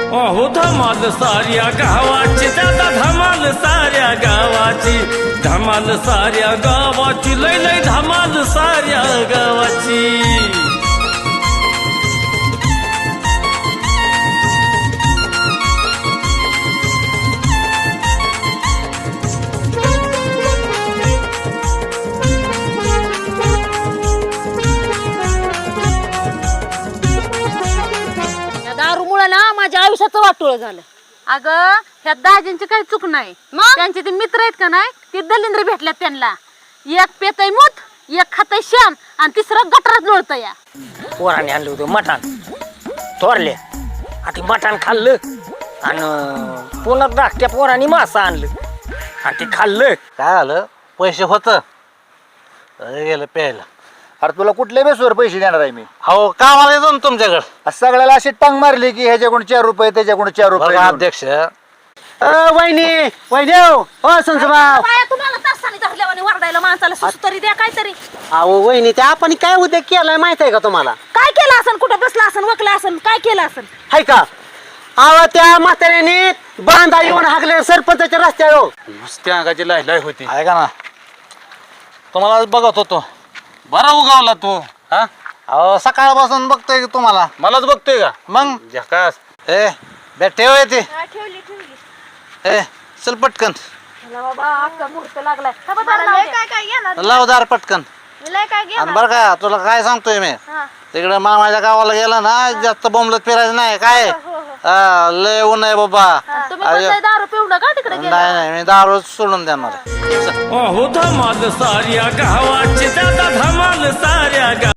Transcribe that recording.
अहो धमाल साऱ्या गावाची, दादा धमाल साऱ्या गावाची, धमाल साऱ्या गावाची, लय लय धमाल साऱ्या गावाची. दारूमुळे ना माझ्या आयुष्याचं वाटोळ झालं. अगं ह्या दाजींची काही चूक नाही. त्यांचे ते मित्र आहेत का नाही, ते दलिंद्र भेटल्यात त्यांना. एक पेतय मूत, एक खातय शान आणि तिसरं गटरात लोळतय. या पोराने आणलं होतं मटण थोरले, आता मटण खाल्लं आणि पुन्हा धाकट्या पोराने मासा आणलं आणि ते खाल्लं. काय झालं? पैसे होत गेलं प्यायला. अरे तुला कुठल्या बेसवर पैसे देणार आहे मी? हो कामाला येतो ना तुमच्याकडं. सगळ्याला अशी टांग मारली की ह्याच्याकडून 4 रुपये त्याच्याकडून 4 रुपये. बघा अध्यक्ष, वहिनी वहिनी हो संजूभाऊ. बाया तुम्हाला तासाने धरल्यावाने वरडायला माणसाला सुसू तरी द्या काहीतरी. अहो वहिनी ते आपण काय उद्या केलंय माहित आहे का तुम्हाला? काय केलं असन, कुठं बसला असन, वकला असन, काय केलं असन? हाय का? अहो त्या म्हाताऱ्याने बांधा येऊन हाकले सरपंचाच्या रस्त्यावर. नुसत्या अंगाची लाय होती. ऐका ना, तुम्हाला बघत होतो, बरा उगावला तू. हा अहो सकाळपासून बघतोय की तुम्हाला. मलाच बघतोय का? मग झकास. ए बॅट ठेव येते. ठेवली ए चल पटकन बाबा अख्खा मुहूर्त लागलाय. लाव दार पटकन. आणि बरं का तुला काय सांगतोय मी, तिकडे मामाच्या गावाला गेला ना जास्त बोंबलत फिरायचं नाही. काय लय ऊन आहे बाबा. तुम्ही पण लय दारू पिऊ नका तिकडे. नाही नाही मी दारू सोडून देणार. अहो धमाल साऱ्या गावाची, दादा धमाल साऱ्या